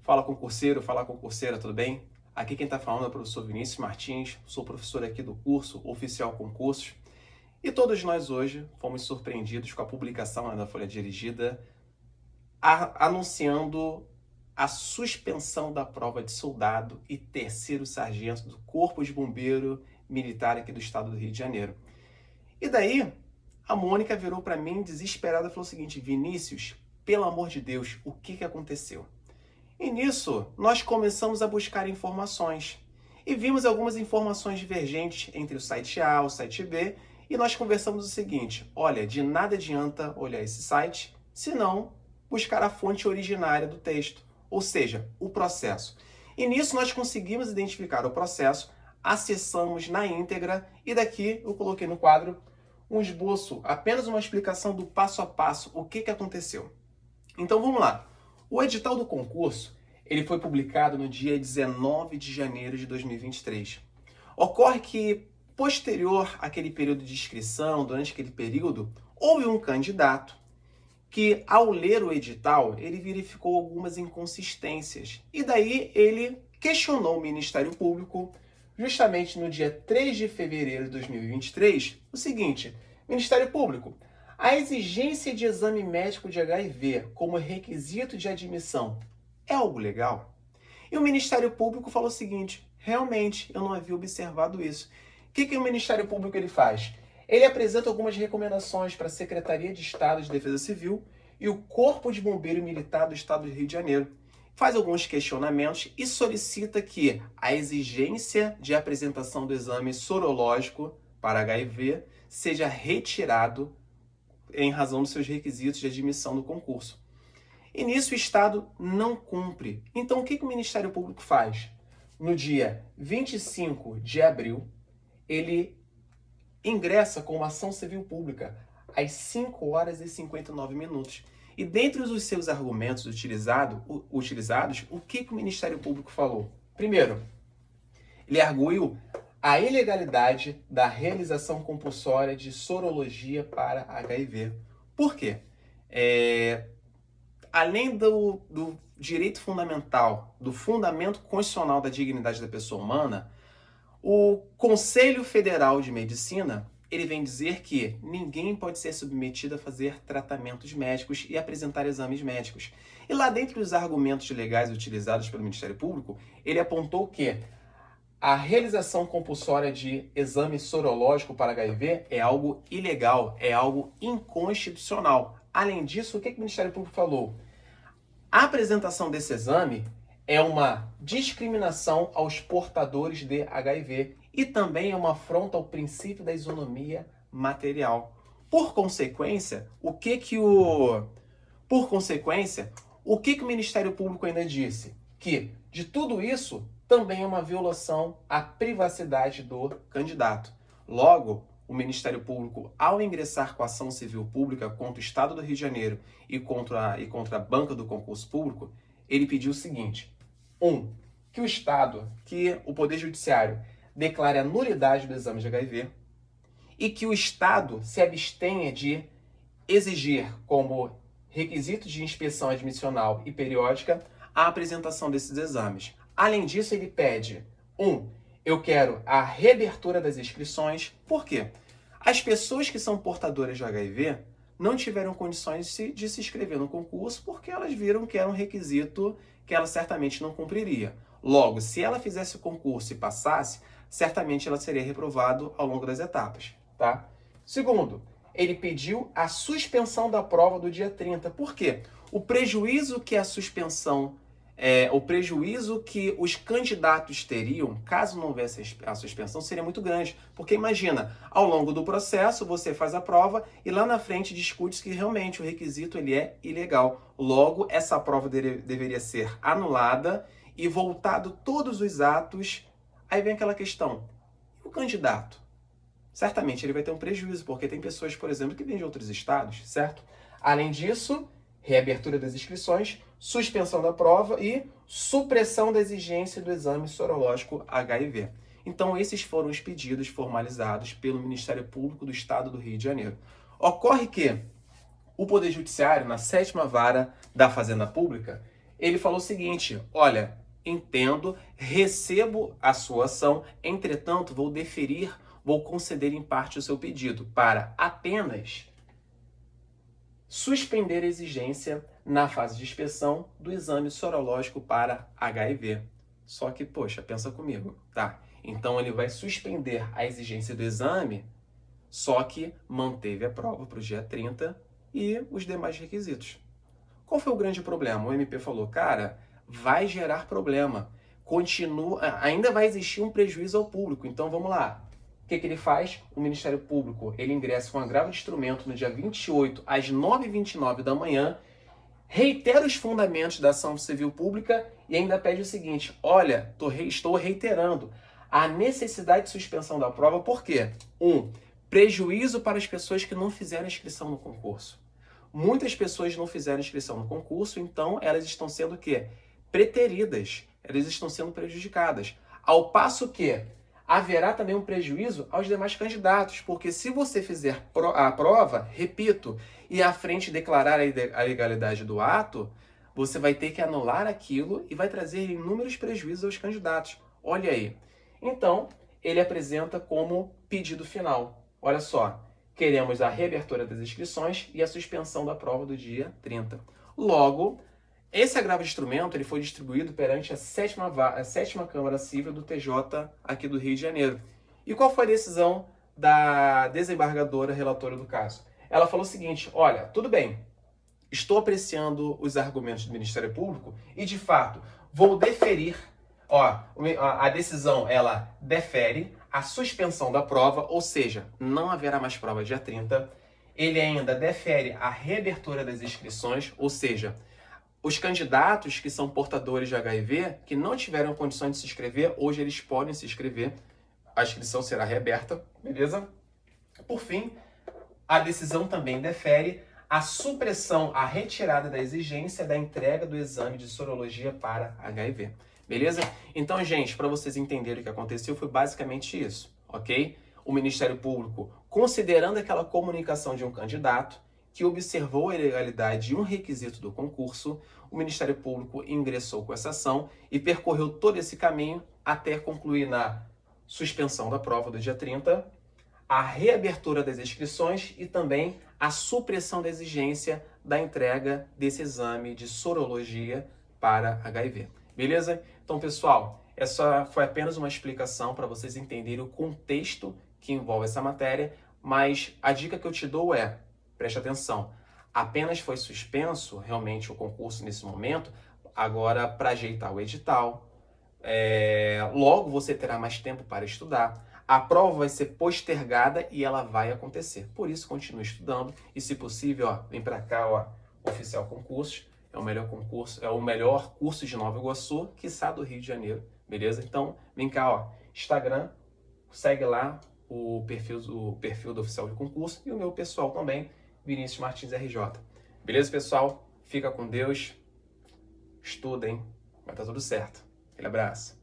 Fala concurseiro, fala concurseira, tudo bem? Aqui quem está falando é o professor Vinícius Martins, sou professor aqui do curso Oficial Concursos e todos nós hoje fomos surpreendidos com a publicação da Folha Dirigida anunciando a suspensão da prova de soldado e terceiro sargento do Corpo de Bombeiro Militar aqui do estado do Rio de Janeiro. E daí, a Mônica virou para mim desesperada e falou o seguinte: Vinícius, pelo amor de Deus, o que aconteceu? E nisso, nós começamos a buscar informações. E vimos algumas informações divergentes entre o site A e o site B, e nós conversamos o seguinte: olha, de nada adianta olhar esse site, se não buscar a fonte originária do texto, ou seja, o processo. E nisso nós conseguimos identificar o processo, acessamos na íntegra, e daqui eu coloquei no quadro um esboço, apenas uma explicação do passo a passo, o que aconteceu. Então vamos lá. O edital do concurso, ele foi publicado no dia 19 de janeiro de 2023. Ocorre que, posterior àquele período de inscrição, durante aquele período, houve um candidato que, ao ler o edital, ele verificou algumas inconsistências. E daí ele questionou o Ministério Público, justamente no dia 3 de fevereiro de 2023, o seguinte: Ministério Público, a exigência de exame médico de HIV como requisito de admissão é algo legal? E o Ministério Público falou o seguinte: realmente, eu não havia observado isso. O que o Ministério Público ele faz? Ele apresenta algumas recomendações para a Secretaria de Estado de Defesa Civil e o Corpo de Bombeiro Militar do Estado do Rio de Janeiro. Faz alguns questionamentos e solicita que a exigência de apresentação do exame sorológico para HIV seja retirado em razão dos seus requisitos de admissão do concurso. E nisso o Estado não cumpre. Então o que o Ministério Público faz? No dia 25 de abril, ele ingressa com uma ação civil pública às 5 horas e 59 minutos. E dentre os seus argumentos utilizados, o que o Ministério Público falou? Primeiro, ele arguiu a ilegalidade da realização compulsória de sorologia para HIV. Por quê? Além do direito fundamental, do fundamento constitucional da dignidade da pessoa humana, o Conselho Federal de Medicina, ele vem dizer que ninguém pode ser submetido a fazer tratamentos médicos e apresentar exames médicos. E lá dentro dos argumentos legais utilizados pelo Ministério Público, ele apontou que a realização compulsória de exame sorológico para HIV é algo ilegal, é algo inconstitucional. Além disso, o que o Ministério Público falou? A apresentação desse exame é uma discriminação aos portadores de HIV e também é uma afronta ao princípio da isonomia material. Por consequência, o que o Ministério Público ainda disse? Que de tudo isso também é uma violação à privacidade do candidato. Logo, o Ministério Público, ao ingressar com a ação civil pública contra o Estado do Rio de Janeiro e contra a banca do concurso público, ele pediu o seguinte: que o Estado, que o Poder Judiciário declare a nulidade do exame de HIV e que o Estado se abstenha de exigir como requisito de inspeção admissional e periódica a apresentação desses exames. Além disso, ele pede, eu quero a reabertura das inscrições. Por quê? As pessoas que são portadoras de HIV não tiveram condições de se inscrever no concurso porque elas viram que era um requisito que ela certamente não cumpriria. Logo, se ela fizesse o concurso e passasse, certamente ela seria reprovada ao longo das etapas, tá? Segundo, ele pediu a suspensão da prova do dia 30. Por quê? O prejuízo que os candidatos teriam, caso não houvesse a suspensão, seria muito grande. Porque imagina, ao longo do processo, você faz a prova e lá na frente discute que realmente o requisito ele é ilegal. Logo, essa prova deveria ser anulada e voltado todos os atos. Aí vem aquela questão: e o candidato? Certamente ele vai ter um prejuízo, porque tem pessoas, por exemplo, que vêm de outros estados, certo? Além disso, reabertura das inscrições, suspensão da prova e supressão da exigência do exame sorológico HIV. Então, esses foram os pedidos formalizados pelo Ministério Público do Estado do Rio de Janeiro. Ocorre que o Poder Judiciário, na 7ª Vara da Fazenda Pública, ele falou o seguinte: olha, entendo, recebo a sua ação, entretanto, vou conceder em parte o seu pedido para apenas suspender a exigência na fase de inspeção do exame sorológico para HIV. Só que, poxa, pensa comigo, tá? Então ele vai suspender a exigência do exame, só que manteve a prova para o dia 30 e os demais requisitos. Qual foi o grande problema? O MP falou, cara, vai gerar problema. Ainda vai existir um prejuízo ao público. Então vamos lá. O que ele faz? O Ministério Público, ele ingressa com agravo de instrumento no dia 28, às 9h29 da manhã, reitera os fundamentos da ação civil pública e ainda pede o seguinte: olha, estou reiterando a necessidade de suspensão da prova, por quê? Prejuízo para as pessoas que não fizeram inscrição no concurso. Muitas pessoas não fizeram inscrição no concurso, então elas estão sendo o quê? Preteridas, elas estão sendo prejudicadas. Ao passo que haverá também um prejuízo aos demais candidatos, porque se você fizer a prova, repito, e à frente declarar a legalidade do ato, você vai ter que anular aquilo e vai trazer inúmeros prejuízos aos candidatos. Olha aí. Então, ele apresenta como pedido final. Olha só, queremos a reabertura das inscrições e a suspensão da prova do dia 30. Logo, esse agravo de instrumento ele foi distribuído perante a sétima Câmara Civil do TJ aqui do Rio de Janeiro. E qual foi a decisão da desembargadora relatora do caso? Ela falou o seguinte: olha, tudo bem, estou apreciando os argumentos do Ministério Público e, de fato, vou deferir. A decisão, ela defere a suspensão da prova, ou seja, não haverá mais prova dia 30. Ele ainda defere a reabertura das inscrições, ou seja, os candidatos que são portadores de HIV, que não tiveram condições de se inscrever, hoje eles podem se inscrever. A inscrição será reaberta, beleza? Por fim, a decisão também defere a supressão, a retirada da exigência da entrega do exame de sorologia para HIV. Beleza? Então, gente, para vocês entenderem o que aconteceu, foi basicamente isso, ok? O Ministério Público, considerando aquela comunicação de um candidato que observou a ilegalidade de um requisito do concurso, o Ministério Público ingressou com essa ação e percorreu todo esse caminho até concluir na suspensão da prova do dia 30, a reabertura das inscrições e também a supressão da exigência da entrega desse exame de sorologia para HIV. Beleza? Então, pessoal, essa foi apenas uma explicação para vocês entenderem o contexto que envolve essa matéria, mas a dica que eu te dou é, preste atenção, apenas foi suspenso realmente o concurso nesse momento, agora para ajeitar o edital, logo você terá mais tempo para estudar, a prova vai ser postergada e ela vai acontecer. Por isso, continue estudando e, se possível, vem para cá, Oficial Concursos. É o melhor concurso, é o melhor curso de Nova Iguaçu, quiçá do Rio de Janeiro, beleza? Então, vem cá, Instagram, segue lá o perfil do Oficial de Concurso e o meu pessoal também, Vinícius Martins RJ. Beleza, pessoal? Fica com Deus, estudem, vai estar tudo certo. Aquele abraço.